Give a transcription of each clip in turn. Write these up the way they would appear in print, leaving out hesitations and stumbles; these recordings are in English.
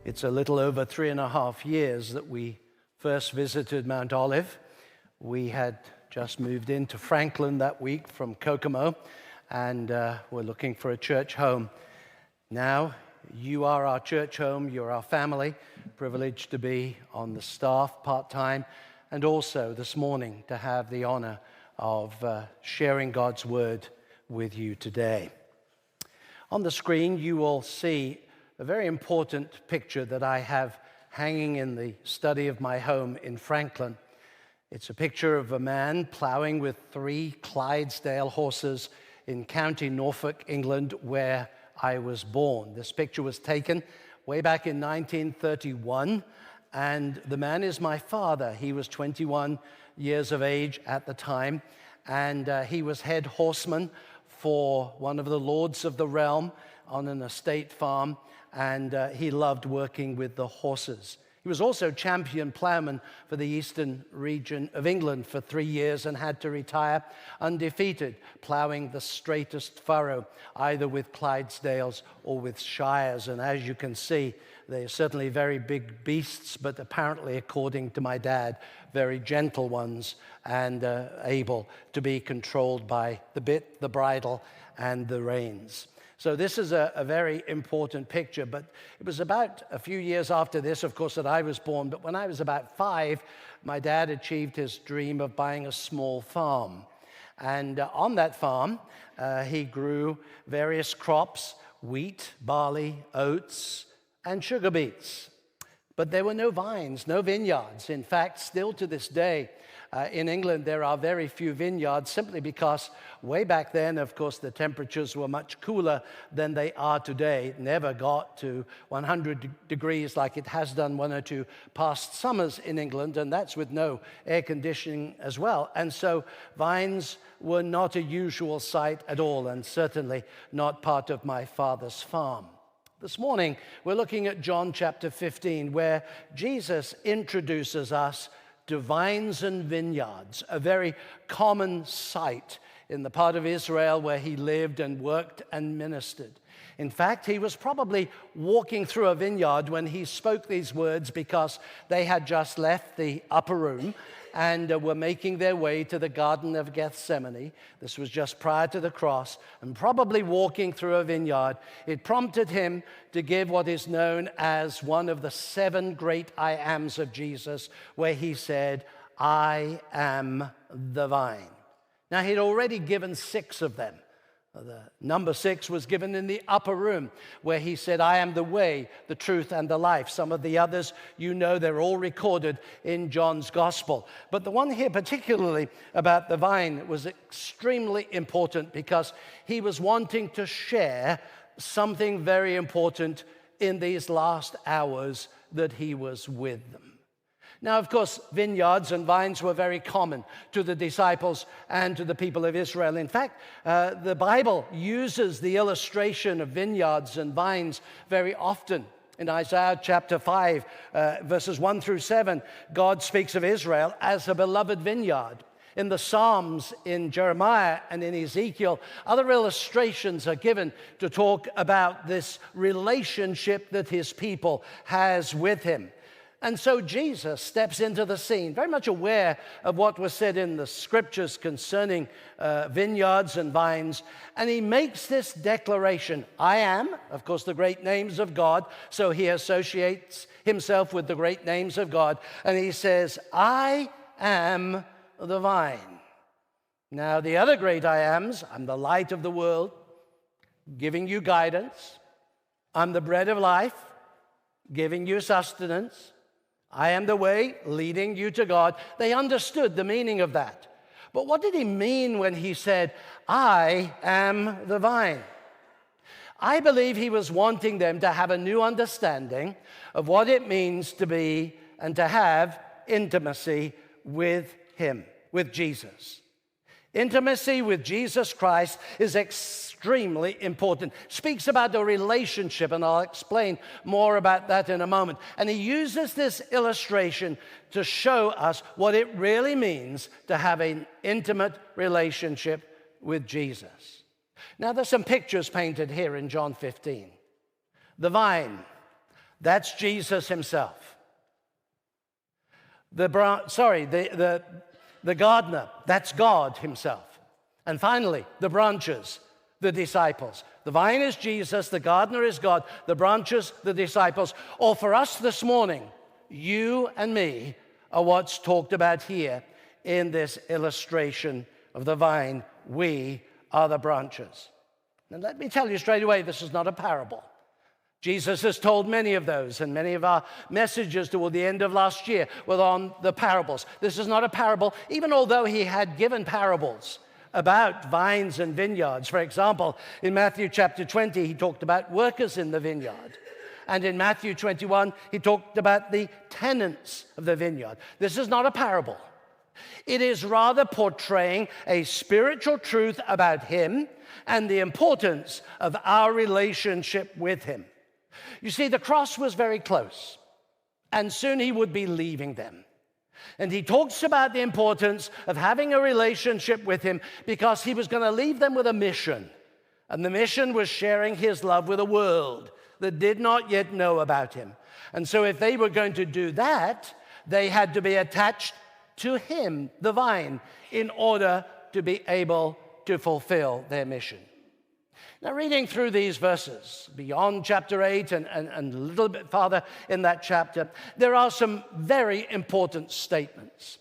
It's a little over 3.5 years that we first visited Mount Olive. We had just moved into Franklin that week from Kokomo, and we're looking for a church home. Now, you are our church home, you're our family, privileged to be on the staff part-time, and also this morning to have the honor of sharing God's word with you today. On the screen, you will see a very important picture that I have hanging in the study of my home in Franklin. It's a picture of a man plowing with 3 Clydesdale horses in County Norfolk, England, where I was born. This picture was taken way back in 1931, and the man is my father. He was 21 years of age at the time, and he was head horseman for one of the lords of the realm on an estate farm, and he loved working with the horses. He was also champion plowman for the eastern region of England for 3 years and had to retire undefeated, plowing the straightest furrow, either with Clydesdales or with Shires. And as you can see, they're certainly very big beasts, but apparently, according to my dad, very gentle ones and able to be controlled by the bit, the bridle, and the reins. So this is a very important picture, but it was about a few years after this, of course, that I was born. But when I was about 5, my dad achieved his dream of buying a small farm. And on that farm, he grew various crops: wheat, barley, oats, and sugar beets. But there were no vines, no vineyards. In fact, still to this day, in England, there are very few vineyards, simply because way back then, of course, the temperatures were much cooler than they are today. It never got to 100 degrees like it has done 1 or 2 past summers in England, and that's with no air conditioning as well. And so vines were not a usual sight at all, and certainly not part of my father's farm. This morning, we're looking at John chapter 15, where Jesus introduces us to vines and vineyards, a very common sight in the part of Israel where he lived and worked and ministered. In fact, he was probably walking through a vineyard when he spoke these words, because they had just left the upper room and were making their way to the Garden of Gethsemane. This was just prior to the cross, and probably walking through a vineyard, it prompted him to give what is known as one of the 7 great I ams of Jesus, where he said, "I am the vine." Now, he'd already given 6 of them. The number 6 was given in the upper room, where he said, "I am the way, the truth, and the life." Some of the others, you know, they're all recorded in John's gospel. But the one here particularly about the vine was extremely important, because he was wanting to share something very important in these last hours that he was with them. Now, of course, vineyards and vines were very common to the disciples and to the people of Israel. In fact, the Bible uses the illustration of vineyards and vines very often. In Isaiah chapter 5, verses 1 through 7, God speaks of Israel as a beloved vineyard. In the Psalms, in Jeremiah and in Ezekiel, other illustrations are given to talk about this relationship that his people has with him. And so Jesus steps into the scene, very much aware of what was said in the scriptures concerning vineyards and vines, and he makes this declaration: "I am," of course, the great names of God, so he associates himself with the great names of God, and he says, "I am the vine." Now, the other great I ams: I'm the light of the world, giving you guidance. I'm the bread of life, giving you sustenance. I am the way, leading you to God. They understood the meaning of that. But what did he mean when he said, "I am the vine"? I believe he was wanting them to have a new understanding of what it means to be and to have intimacy with him, with Jesus. Intimacy with Jesus Christ is extremely important. Speaks about a relationship, and I'll explain more about that in a moment. And he uses this illustration to show us what it really means to have an intimate relationship with Jesus. Now, there's some pictures painted here in John 15. The vine, That's Jesus himself. The gardener, that's God himself. And finally, the branches, the disciples. The vine is Jesus, the gardener is God, the branches, the disciples. Or for us this morning, you and me are what's talked about here in this illustration of the vine. We are the branches. And let me tell you straight away, this is not a parable. Jesus has told many of those, and many of our messages toward the end of last year were on the parables. This is not a parable, even although he had given parables about vines and vineyards. For example, in Matthew chapter 20, he talked about workers in the vineyard. And in Matthew 21, he talked about the tenants of the vineyard. This is not a parable. It is rather portraying a spiritual truth about him and the importance of our relationship with him. You see, the cross was very close, and soon he would be leaving them. And he talks about the importance of having a relationship with him because he was going to leave them with a mission. And the mission was sharing his love with a world that did not yet know about him. And so if they were going to do that, they had to be attached to him, the vine, in order to be able to fulfill their mission. Now, reading through these verses, beyond chapter 8 and a little bit farther in that chapter, there are some very important statements.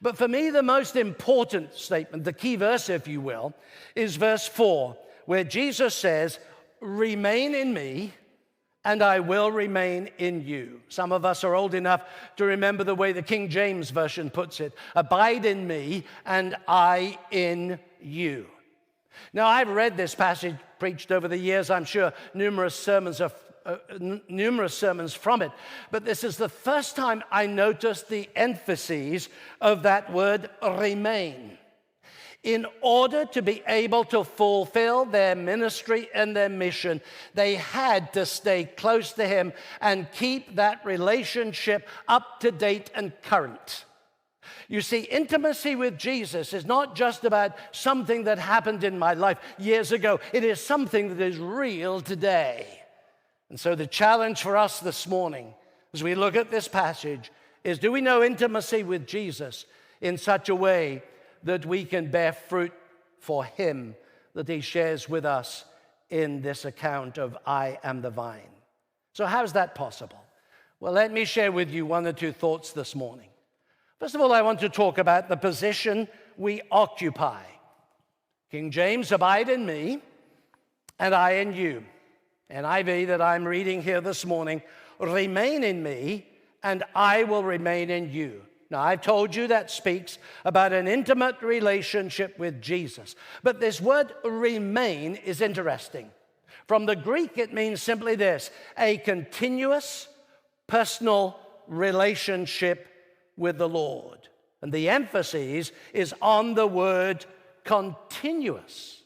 But for me, the most important statement, the key verse, if you will, is verse 4, where Jesus says, "Remain in me, and I will remain in you." Some of us are old enough to remember the way the King James Version puts it, "Abide in me, and I in you." Now, I've read this passage, preached over the years, I'm sure, numerous sermons from it. But this is the first time I noticed the emphasis of that word remain. In order to be able to fulfill their ministry and their mission, they had to stay close to him and keep that relationship up to date and current. You see, intimacy with Jesus is not just about something that happened in my life years ago. It is something that is real today. And so the challenge for us this morning, as we look at this passage, is do we know intimacy with Jesus in such a way that we can bear fruit for him that he shares with us in this account of I am the vine? So how's that possible? Well, let me share with you one or two thoughts this morning. First of all, I want to talk about the position we occupy. King James, "Abide in me, and I in you." NIV that I'm reading here this morning, "Remain in me, and I will remain in you." Now, I've told you that speaks about an intimate relationship with Jesus. But this word remain is interesting. From the Greek, it means simply this: a continuous, personal relationship with the Lord. And the emphasis is on the word continuous.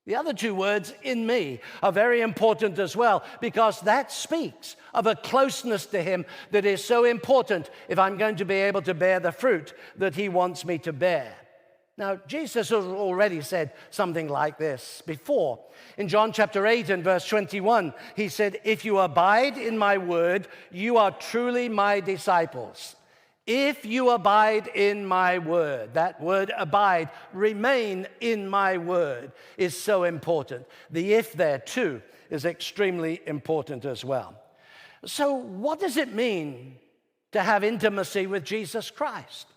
The other two words, "in me," are very important as well because that speaks of a closeness to him that is so important if I'm going to be able to bear the fruit that he wants me to bear. Now, Jesus has already said something like this before. In John chapter 8 and verse 21, he said, "If you abide in my word, you are truly my disciples. If you abide in my word," that word abide, remain in my word, is so important. The if there too is extremely important as well. So what does it mean to have intimacy with Jesus Christ?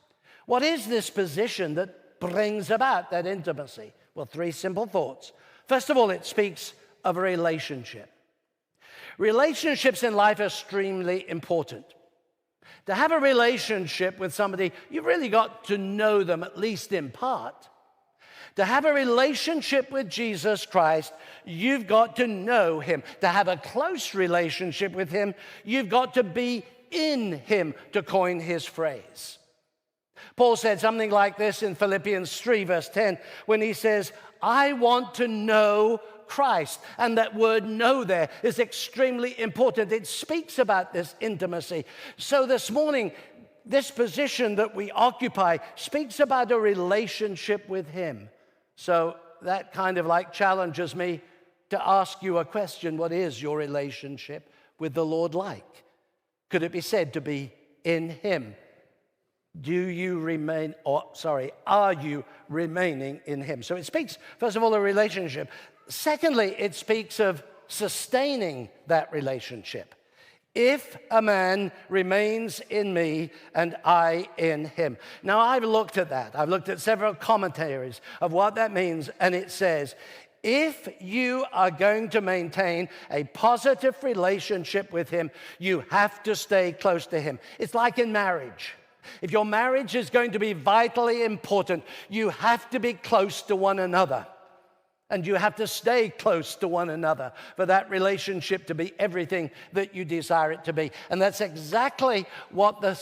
What is this position that brings about that intimacy? Well, three simple thoughts. First of all, it speaks of a relationship. Relationships in life are extremely important. To have a relationship with somebody, you've really got to know them, at least in part. To have a relationship with Jesus Christ, you've got to know him. To have a close relationship with him, you've got to be in him, to coin his phrase. Paul said something like this in Philippians 3, verse 10, when he says, "I want to know Christ." And that word "know" there is extremely important. It speaks about this intimacy. So this morning, this position that we occupy speaks about a relationship with him. So that kind of like challenges me to ask you a question. What is your relationship with the Lord like? Could it be said to be in him? Are you remaining in him? So it speaks, first of all, of relationship. Secondly, it speaks of sustaining that relationship. If a man remains in me and I in him. Now, I've looked at that. I've looked at several commentaries of what that means, and it says, if you are going to maintain a positive relationship with him, you have to stay close to him. It's like in marriage. If your marriage is going to be vitally important, you have to be close to one another. And you have to stay close to one another for that relationship to be everything that you desire it to be. And that's exactly what the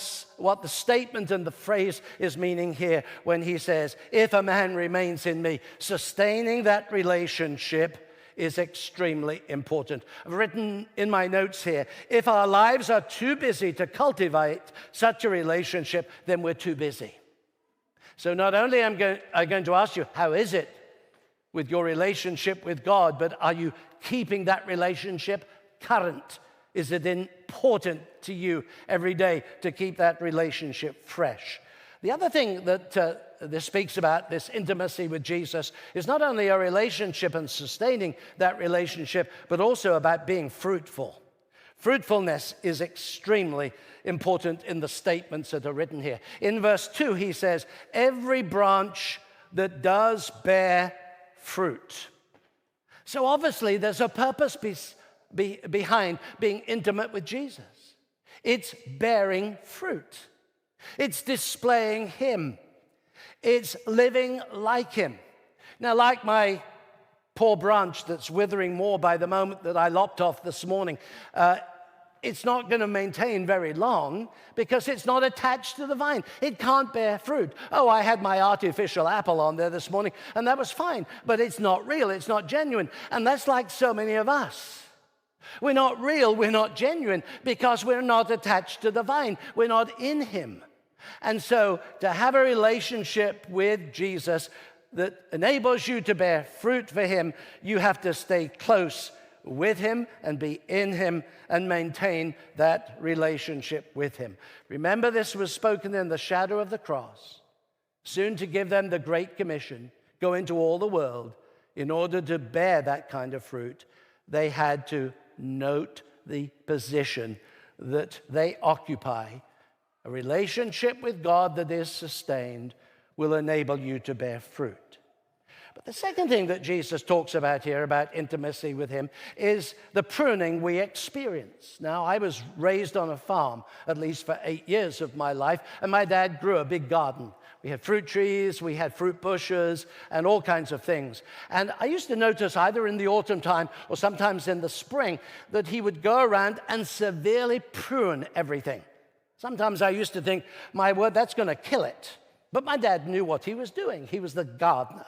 statement and the phrase is meaning here when he says, if a man remains in me, sustaining that relationship is extremely important. I've written in my notes here, if our lives are too busy to cultivate such a relationship, then we're too busy. So not only am I going to ask you, how is it with your relationship with God, but are you keeping that relationship current? Is it important to you every day to keep that relationship fresh? The other thing that this speaks about, this intimacy with Jesus, is not only a relationship and sustaining that relationship, but also about being fruitful. Fruitfulness is extremely important in the statements that are written here. In verse 2, he says, every branch that does bear fruit. So obviously there's a purpose behind being intimate with Jesus. It's bearing fruit. It's displaying him. It's living like him. Now, like my poor branch that's withering more by the moment that I lopped off this morning, it's not going to maintain very long because it's not attached to the vine. It can't bear fruit. Oh, I had my artificial apple on there this morning, and that was fine, but it's not real, it's not genuine. And that's like so many of us. We're not real, we're not genuine because we're not attached to the vine. We're not in him. And so to have a relationship with Jesus that enables you to bear fruit for him, you have to stay close with him and be in him and maintain that relationship with him. Remember, this was spoken in the shadow of the cross, soon to give them the Great Commission, go into all the world. In order to bear that kind of fruit, they had to note the position that they occupy. A relationship with God that is sustained will enable you to bear fruit. But the second thing that Jesus talks about here, about intimacy with him, is the pruning we experience. Now, I was raised on a farm, at least for 8 years of my life, and my dad grew a big garden. We had fruit trees, we had fruit bushes, and all kinds of things. And I used to notice either in the autumn time or sometimes in the spring that he would go around and severely prune everything. Sometimes I used to think, my word, that's going to kill it. But my dad knew what he was doing. He was the gardener.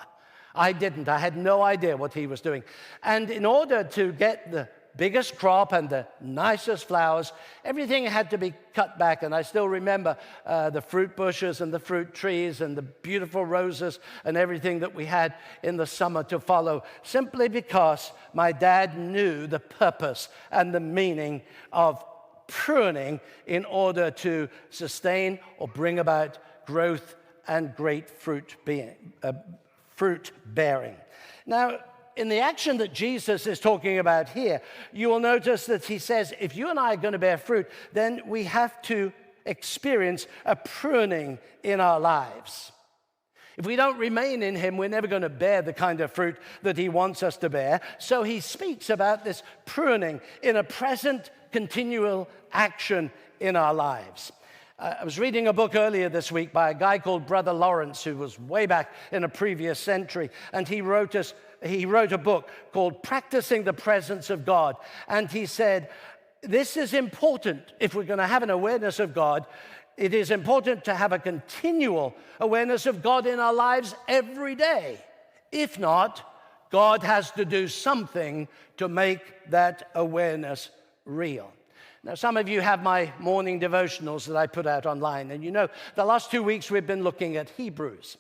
I didn't. I had no idea what he was doing. And in order to get the biggest crop and the nicest flowers, everything had to be cut back. And I still remember the fruit bushes and the fruit trees and the beautiful roses and everything that we had in the summer to follow, simply because my dad knew the purpose and the meaning of pruning in order to sustain or bring about growth and great fruit bearing. Now, in the action that Jesus is talking about here, you will notice that he says, if you and I are going to bear fruit, then we have to experience a pruning in our lives. If we don't remain in him, we're never going to bear the kind of fruit that he wants us to bear. So he speaks about this pruning in a present, continual action in our lives. I was reading a book earlier this week by a guy called Brother Lawrence, who was way back in a previous century, and he wrote a book called Practicing the Presence of God. And he said, this is important if we're going to have an awareness of God. It is important to have a continual awareness of God in our lives every day. If not, God has to do something to make that awareness real. Now, some of you have my morning devotionals that I put out online, and you know the last 2 weeks we've been looking at Hebrews.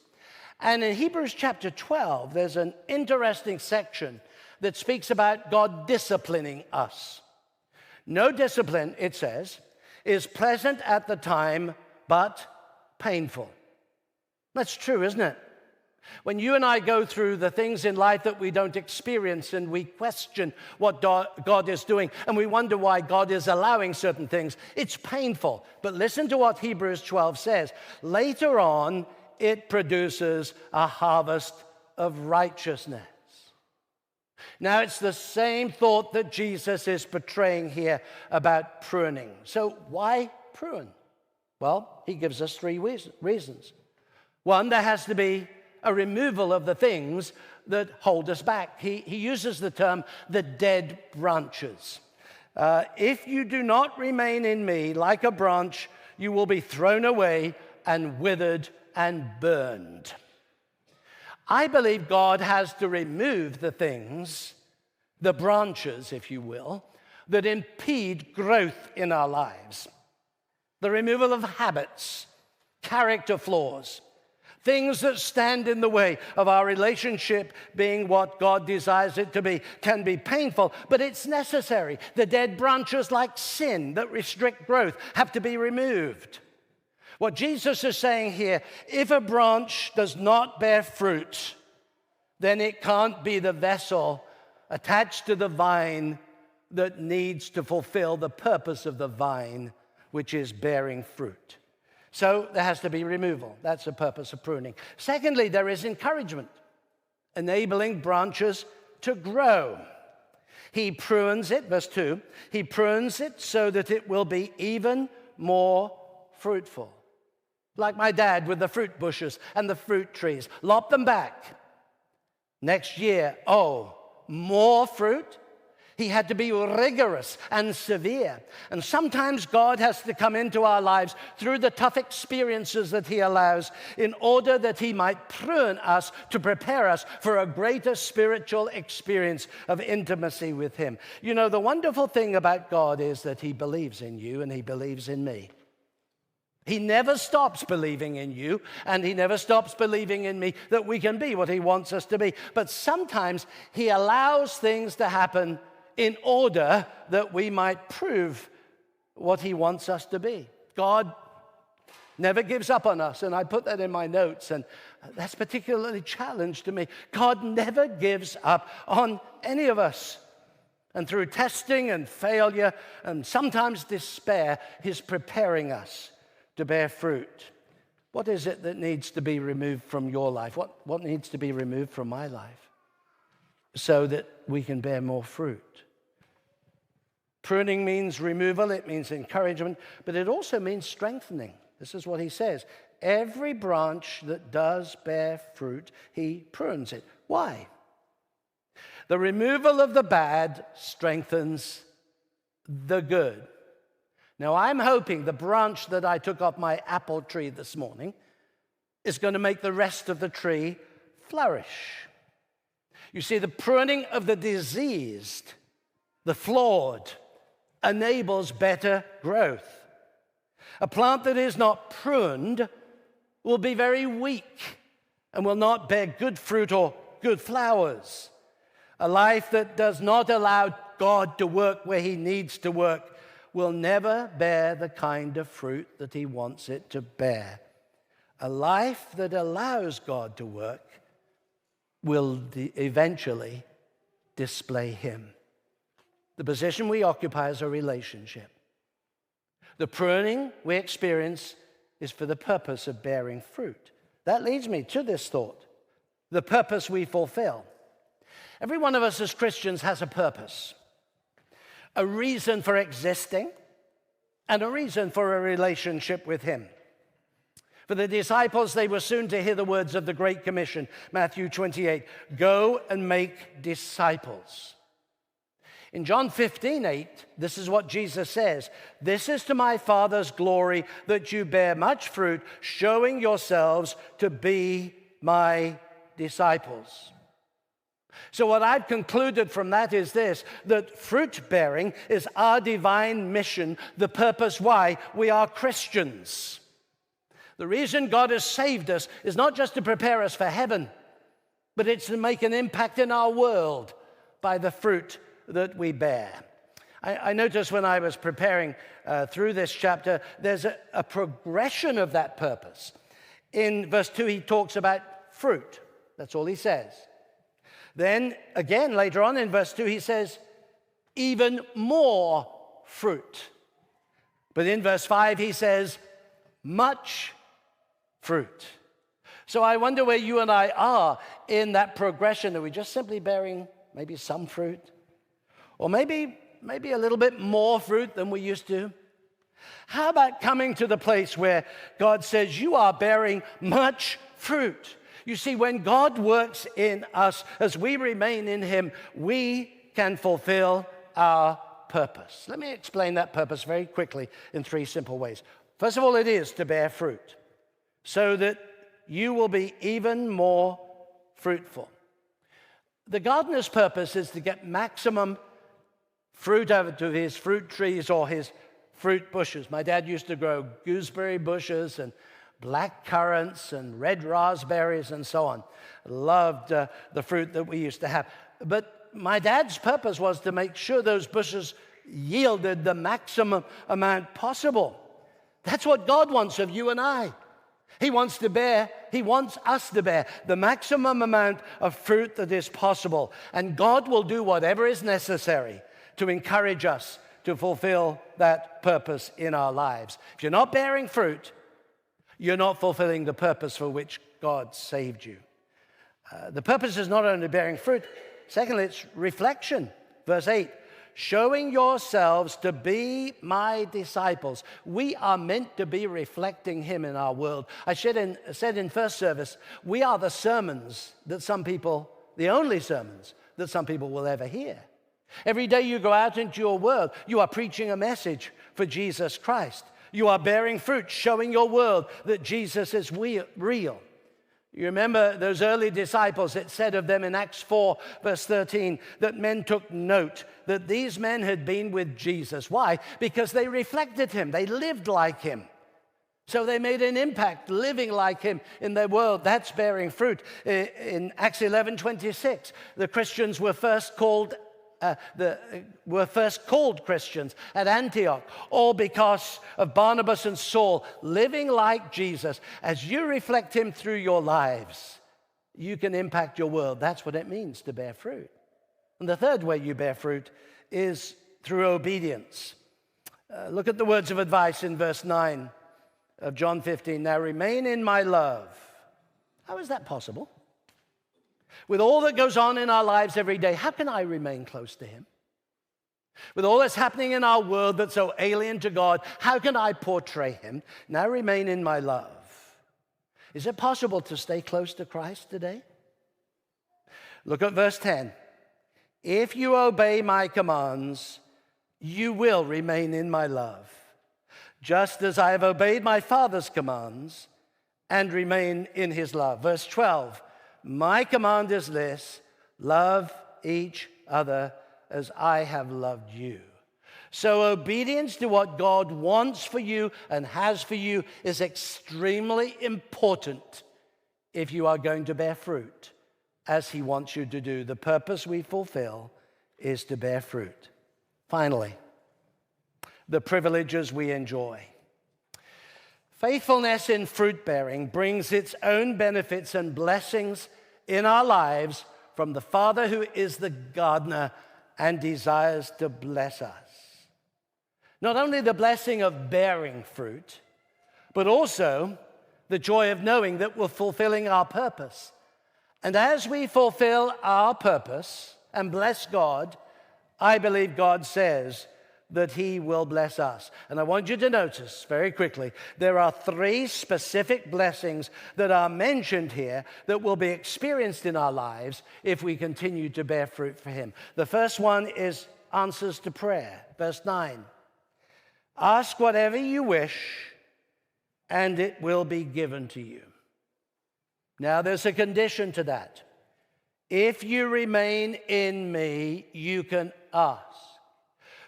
And in Hebrews chapter 12, there's an interesting section that speaks about God disciplining us. No discipline, it says, is pleasant at the time, but painful. That's true, isn't it? When you and I go through the things in life that we don't experience and we question what God is doing and we wonder why God is allowing certain things, it's painful. But listen to what Hebrews 12 says. Later on, it produces a harvest of righteousness. Now, it's the same thought that Jesus is portraying here about pruning. So why prune? Well, he gives us three reasons. One, there has to be a removal of the things that hold us back. He uses the term the dead branches. If you do not remain in me like a branch, you will be thrown away and withered and burned. I believe God has to remove the things, the branches, if you will, that impede growth in our lives. The removal of habits, character flaws, things that stand in the way of our relationship being what God desires it to be, can be painful, but it's necessary. The dead branches like sin that restrict growth have to be removed. What Jesus is saying here, if a branch does not bear fruit, then it can't be the vessel attached to the vine that needs to fulfill the purpose of the vine, which is bearing fruit. So there has to be removal. That's the purpose of pruning. Secondly, there is encouragement, enabling branches to grow. He prunes it, verse 2, he prunes it so that it will be even more fruitful. Like my dad with the fruit bushes and the fruit trees. Lop them back. Next year, more fruit? He had to be rigorous and severe. And sometimes God has to come into our lives through the tough experiences that he allows in order that he might prune us to prepare us for a greater spiritual experience of intimacy with him. You know, the wonderful thing about God is that he believes in you and he believes in me. He never stops believing in you, and he never stops believing in me that we can be what he wants us to be. But sometimes he allows things to happen in order that we might prove what he wants us to be. God never gives up on us, and I put that in my notes, and that's particularly challenged to me. God never gives up on any of us. And through testing and failure and sometimes despair, he's preparing us to bear fruit. What is it that needs to be removed from your life? What needs to be removed from my life so that we can bear more fruit? Pruning means removal, it means encouragement, but it also means strengthening. This is what he says. Every branch that does bear fruit, he prunes it. Why? The removal of the bad strengthens the good. Now, I'm hoping the branch that I took off my apple tree this morning is going to make the rest of the tree flourish. You see, the pruning of the diseased, the flawed, enables better growth. A plant that is not pruned will be very weak and will not bear good fruit or good flowers. A life that does not allow God to work where he needs to work will never bear the kind of fruit that he wants it to bear. A life that allows God to work will eventually display him. The position we occupy is a relationship. The pruning we experience is for the purpose of bearing fruit. That leads me to this thought, the purpose we fulfill. Every one of us as Christians has a purpose. A reason for existing, and a reason for a relationship with him. For the disciples, they were soon to hear the words of the Great Commission, Matthew 28, go and make disciples. In John 15:8, this is what Jesus says, this is to my Father's glory that you bear much fruit, showing yourselves to be my disciples. So what I've concluded from that is this, that fruit bearing is our divine mission, the purpose why we are Christians. The reason God has saved us is not just to prepare us for heaven, but it's to make an impact in our world by the fruit that we bear. I noticed when I was preparing through this chapter, there's a progression of that purpose. In verse 2, he talks about fruit. That's all he says. Then, again, later on in verse 2, he says, even more fruit. But in verse 5, he says, much fruit. So I wonder where you and I are in that progression. Are we just simply bearing maybe some fruit? Or maybe a little bit more fruit than we used to? How about coming to the place where God says, you are bearing much fruit? You see, when God works in us, as we remain in him, we can fulfill our purpose. Let me explain that purpose very quickly in 3 simple ways. First of all, it is to bear fruit so that you will be even more fruitful. The gardener's purpose is to get maximum fruit out of his fruit trees or his fruit bushes. My dad used to grow gooseberry bushes and black currants and red raspberries and so on. Loved the fruit that we used to have. But my dad's purpose was to make sure those bushes yielded the maximum amount possible. That's what God wants of you and I. He wants us to bear the maximum amount of fruit that is possible. And God will do whatever is necessary to encourage us to fulfill that purpose in our lives. If you're not bearing fruit, you're not fulfilling the purpose for which God saved you. The purpose is not only bearing fruit, secondly, it's reflection. Verse 8, showing yourselves to be my disciples. We are meant to be reflecting him in our world. I said in first service, we are the sermons that some people, the only sermons that some people will ever hear. Every day you go out into your world, you are preaching a message for Jesus Christ. You are bearing fruit, showing your world that Jesus is real. You remember those early disciples, it said of them in Acts 4, verse 13, that men took note that these men had been with Jesus. Why? Because they reflected him. They lived like him. So they made an impact living like him in their world. That's bearing fruit. In Acts 11:26, the Christians were first called Christians at Antioch, all because of Barnabas and Saul living like Jesus. As you reflect him through your lives, you can impact your world. That's what it means to bear fruit. And the third way you bear fruit is through obedience. Look at the words of advice in verse 9 of John 15. Now remain in my love. How is that possible? With all that goes on in our lives every day, how can I remain close to him? With all that's happening in our world that's so alien to God, how can I portray him? Now remain in my love. Is it possible to stay close to Christ today? Look at verse 10. If you obey my commands, you will remain in my love, just as I have obeyed my Father's commands and remain in his love. Verse 12. My command is this, love each other as I have loved you. So obedience to what God wants for you and has for you is extremely important if you are going to bear fruit as he wants you to do. The purpose we fulfill is to bear fruit. Finally, the privileges we enjoy. Faithfulness in fruit bearing brings its own benefits and blessings in our lives from the Father who is the gardener and desires to bless us. Not only the blessing of bearing fruit, but also the joy of knowing that we're fulfilling our purpose. And as we fulfill our purpose and bless God, I believe God says that he will bless us. And I want you to notice very quickly, there are 3 specific blessings that are mentioned here that will be experienced in our lives if we continue to bear fruit for him. The first one is answers to prayer. Verse 9. Ask whatever you wish, and it will be given to you. Now there's a condition to that. If you remain in me, you can ask.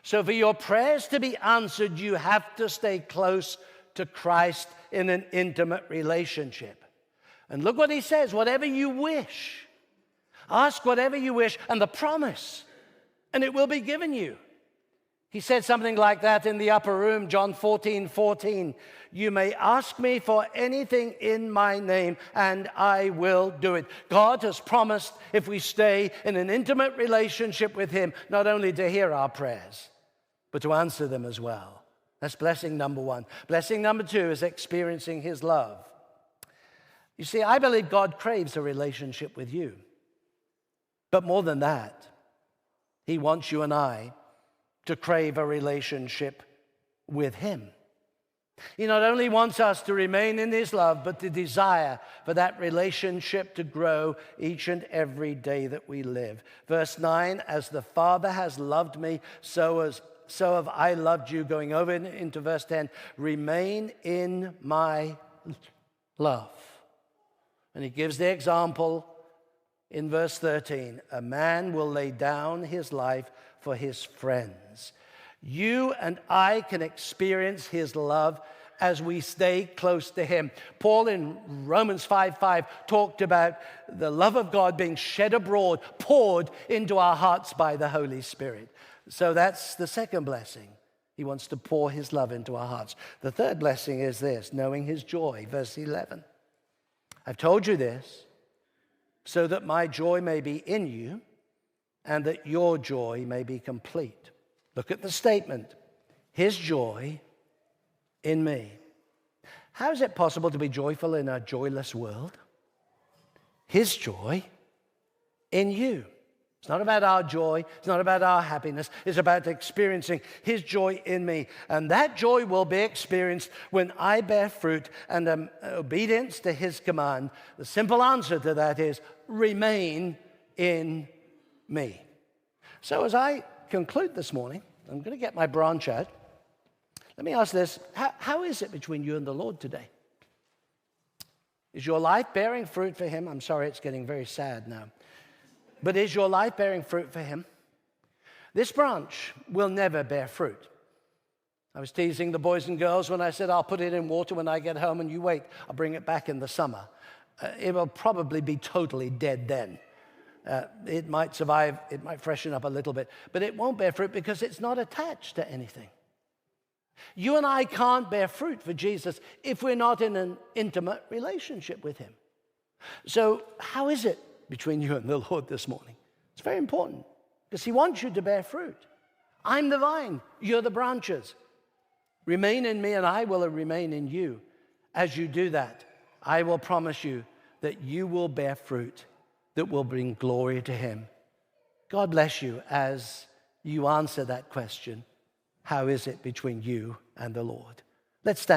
So for your prayers to be answered, you have to stay close to Christ in an intimate relationship. And look what he says, whatever you wish. Ask whatever you wish, and the promise, and it will be given you. He said something like that in the upper room, John 14:14. You may ask me for anything in my name, and I will do it. God has promised, if we stay in an intimate relationship with him, not only to hear our prayers, but to answer them as well. That's blessing number one. Blessing number two is experiencing his love. You see, I believe God craves a relationship with you. But more than that, he wants you and I to crave a relationship with him. He not only wants us to remain in his love, but to desire for that relationship to grow each and every day that we live. Verse 9, as the Father has loved me, so have I loved you. Going over into verse 10, remain in my love. And he gives the example in verse 13, a man will lay down his life for his friends. You and I can experience his love as we stay close to him. Paul in Romans 5:5 talked about the love of God being shed abroad, poured into our hearts by the Holy Spirit. So that's the second blessing. He wants to pour his love into our hearts. The third blessing is this, knowing his joy. Verse 11. I've told you this so that my joy may be in you and that your joy may be complete. Look at the statement, his joy in me. How is it possible to be joyful in a joyless world? His joy in you. It's not about our joy. It's not about our happiness. It's about experiencing his joy in me. And that joy will be experienced when I bear fruit and am obedience to his command. The simple answer to that is remain in me. So as I conclude this morning, I'm going to get my branch out. Let me ask this. How is it between you and the Lord today? Is your life bearing fruit for him? I'm sorry, it's getting very sad now. But is your life bearing fruit for him? This branch will never bear fruit. I was teasing the boys and girls when I said, I'll put it in water when I get home and you wait, I'll bring it back in the summer. It will probably be totally dead then. It might survive, it might freshen up a little bit, but it won't bear fruit because it's not attached to anything. You and I can't bear fruit for Jesus if we're not in an intimate relationship with him. So how is it between you and the Lord this morning? It's very important because he wants you to bear fruit. I'm the vine, you're the branches. Remain in me and I will remain in you. As you do that, I will promise you that you will bear fruit that will bring glory to him. God bless you as you answer that question. How is it between you and the Lord? Let's stand.